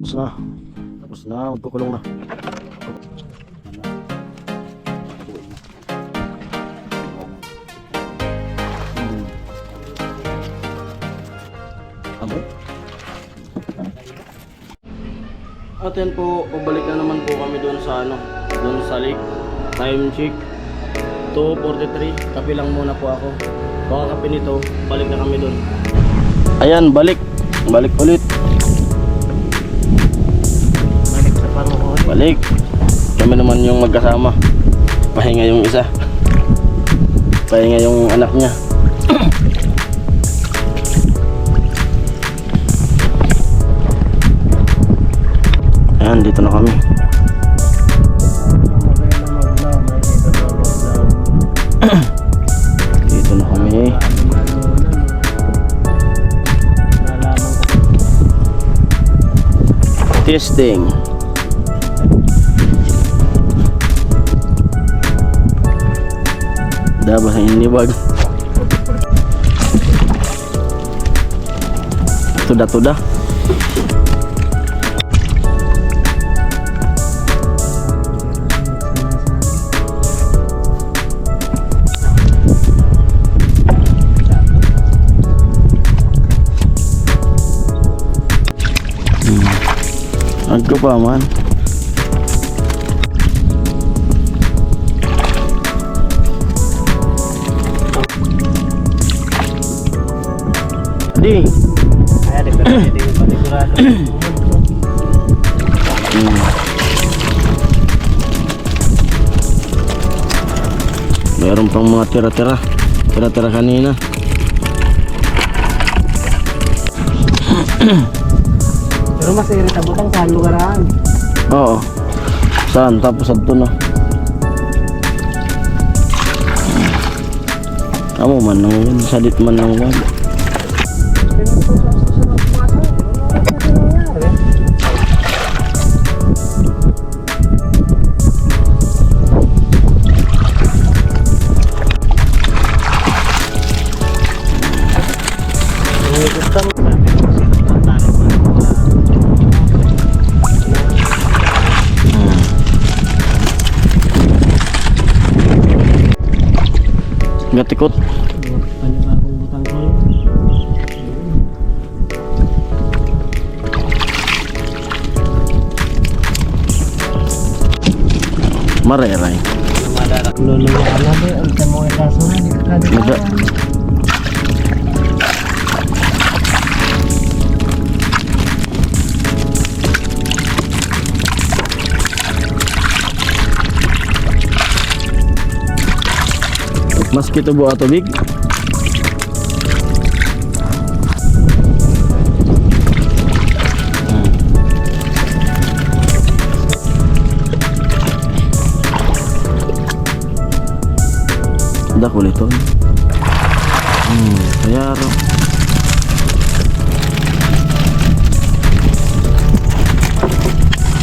Tapos na. Tapos na. Magkukulong na. Ano? At yan po, pabalik na naman po kami doon sa doon sa lake. Time check 2:43. Kape lang muna po ako. Baka kape nito, balik na kami doon. Ayan, balik ulit. Balik sa Panguhol. Balik. Kami naman yung magkasama. Pahinga yung isa. Pahinga yung anak niya. Ayan, dito na kami. Dito na kami. Testing. Dabas ang inibag. Tuda-tuda. Agko pa man. Di. Ay, di panigurado. Meron pang mga tira-tira. Tira-tira kanina. Pero mas irritable kang saan lugaran. Oo. Saan? Tapos adto na. Amo man nang salit man nang wala. Gatikot. Panibagong butang ko. Mareray. Lolo mo ala be, ang tamo ay kaso na di ka Maga. Mas kita buat tubig. Dah kulit tuh. Kaya ro.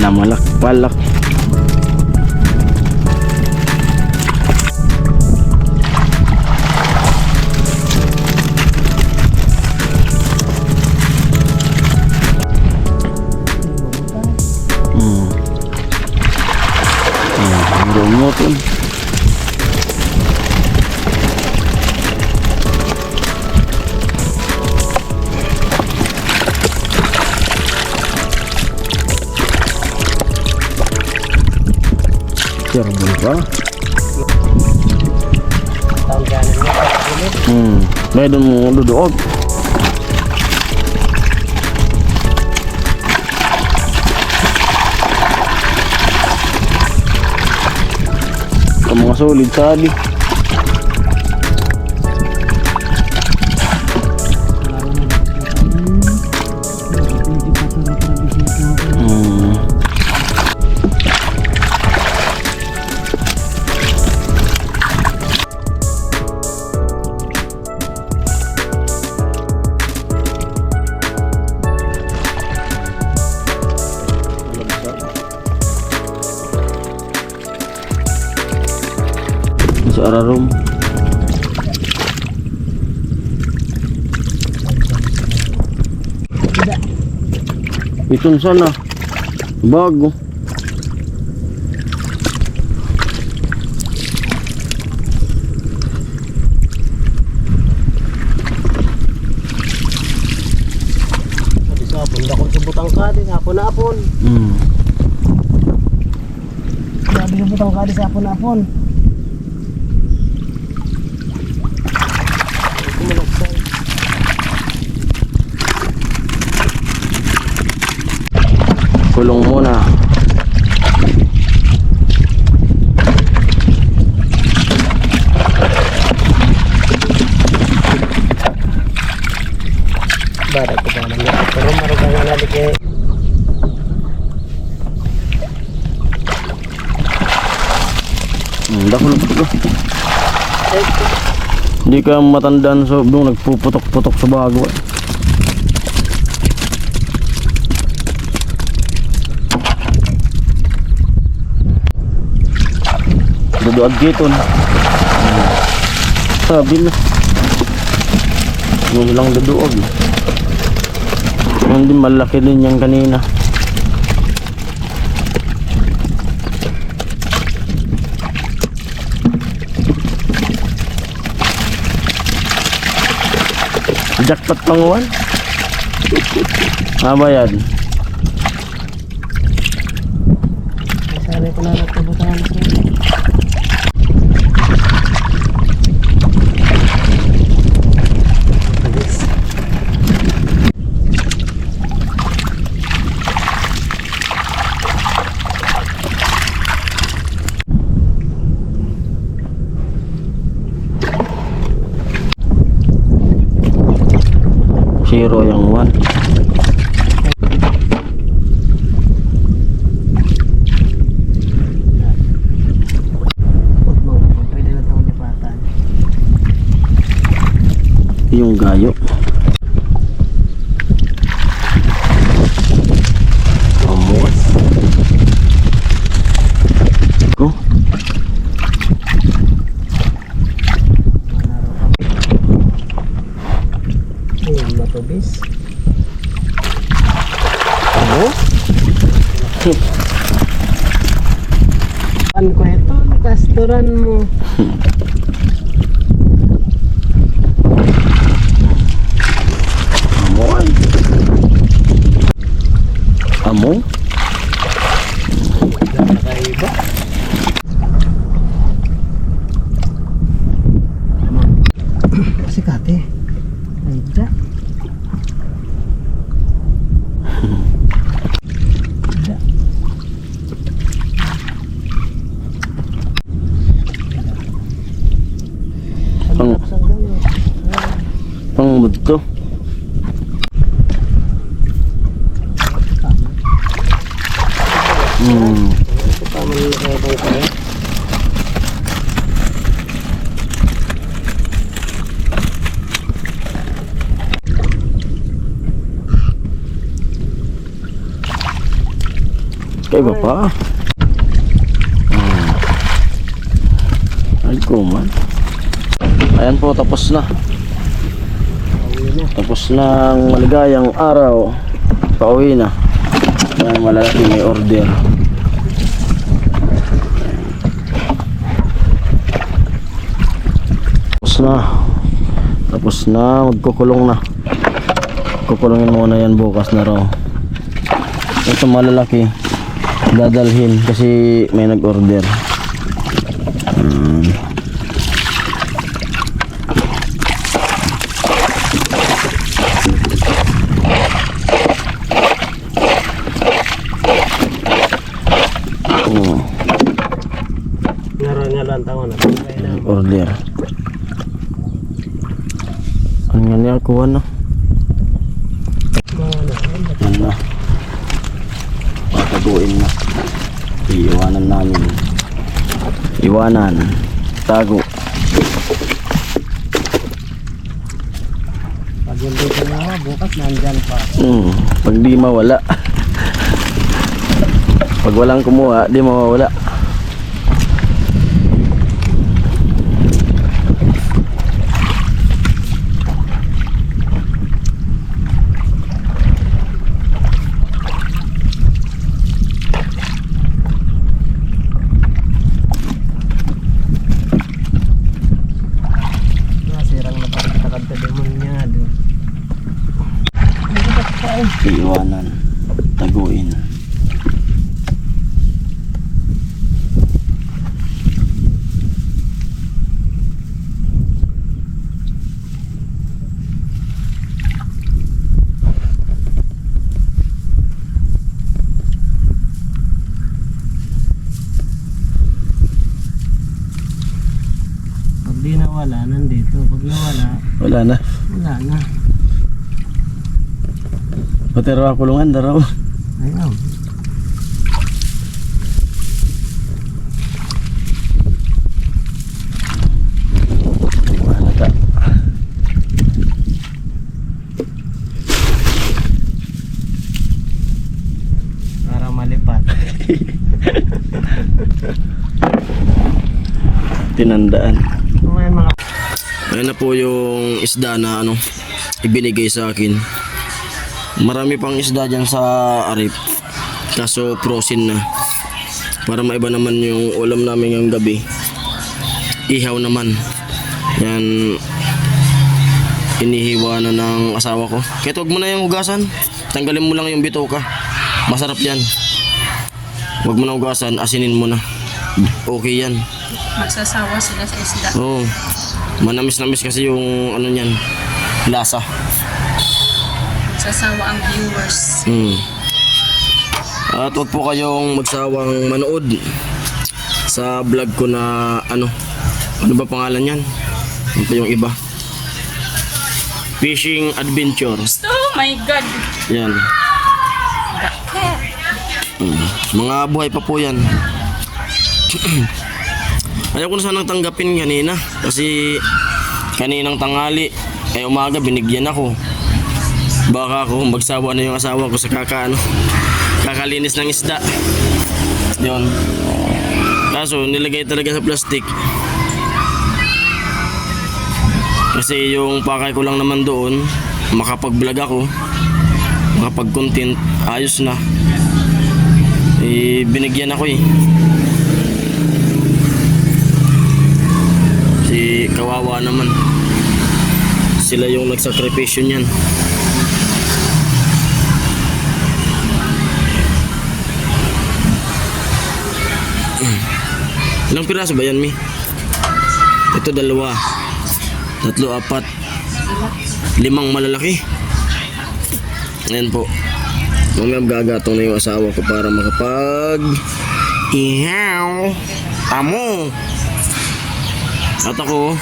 Namalak palak. Rumot pun. Cerbon pa. Taon kanan mo. Meron mo duduk. Mga solid tadi. Sa ararom. Itong sana. Bago. Sabi sa apon, dako sa butang ka di sa apon na apon. Sabi sa butang ka di sa apon na apon. Kumalaksan. Kulong muna. Barat ko ba naman. Pero marugang nga nalik eh. Dako lang ito. Hindi ka matandaan sa doon nagpuputok-putok sa bago. Duduag giton. Sabi na. Yung lang duduag. Hindi malaki din yan kanina. Jackpot panguan. Apa yan? Masari ko na nagtabutan sa Zero yang one. pwede na itong lipatan. Yung gayo. Amos. Ko. Ayun, matubis. Ano? Ano ko ito? Kasturan mo. Amoy. Amo? Nakaiba. Kasi kate. Aida. Aida. Pang pangmudto. Tama na nakabang kaya. Kaya ba pa? Ay ko man. Ayan po, tapos na. Tapos na ang maligayang araw. Pauwi na. Ayan, malalaki may order. Tapos na. Tapos na, magkukulong na. Kukulungin muna yan bukas na raw. Ito malalaki dadalhin kasi may nag-order. Ngaron nga lang tangon na. Order. Ano nga niya kuha na? Yan na. Pataguin na. Iiwanan namin. Iwanan. Tago. Pag hindi ko na bukas nandyan pa. Pag di mawala. Pag walang kumuha, di mawawala. lutuin. Pag di nawala, nandito. Pag nawala, Wala na. wala na. Patera kulungan daraw. Ayun. Wala ka. Para malipat. Tinandaan. May mga Ayan na po yung isda na ibinigay sa akin. Marami pang isda dyan sa arip. Kaso frozen na. Para maiba naman yung ulam namin ngayong gabi. Ihaw naman. Yan. Inihiwa na ng asawa ko. Kaya huwag mo na yung hugasan. Tanggalin mo lang yung bitoka. Masarap yan. Huwag mo na hugasan. Asinin mo na. Okay yan. Magsasawa sila sa isda. Oo. Manamis-namis kasi yung niyan. Lasa. Magsasawa ang viewers. At huwag po kayong magsawang manood sa vlog ko na ano ba pangalan yan? Ano pa yung iba? Fishing Adventures. Oh my God! Yan. Mga buhay pa po yan. Ayaw ko na sanang tanggapin kanina kasi kaninang tanghali umaga binigyan ako. Baka ako magsawa na yung asawa ko sa kakalinis ng isda. Yun. Kaso nilagay talaga sa plastic. Kasi yung pakay ko lang naman doon, makapag-vlog ako, makapag-content, ayos na. Binigyan ako Si kawawa naman. Sila yung nagsakripisyo niyan. Ilang piraso ba yan, Mi? Ito 2, 3, 4, 5 malalaki. Ayan po. Mamaya gagatong na yung asawa ko para makapag ihaw. Amo. At ako,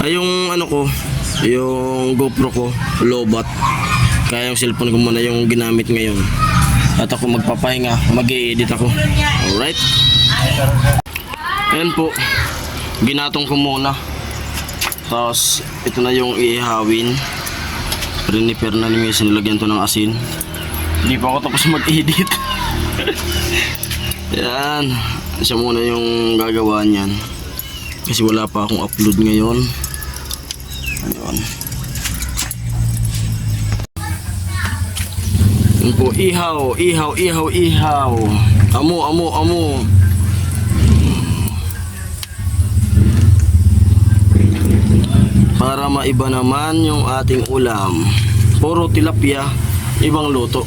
yung yung GoPro ko, lowbat. Kaya yung cellphone ko muna yung ginamit ngayon. At ako magpapahinga, mag-i-edit ako. Alright? Ayan po, ginatong ko muna. Tapos, ito na yung iihawin. Prepare na ni Mason, nilagyan to ng asin. Hindi pa ako tapos mag-edit. Yan, siya muna yung gagawa niyan. Kasi wala pa akong upload ngayon. Ayun. Yan po, ihaw. Amo. Para maiba naman yung ating ulam. Puro tilapia, ibang luto.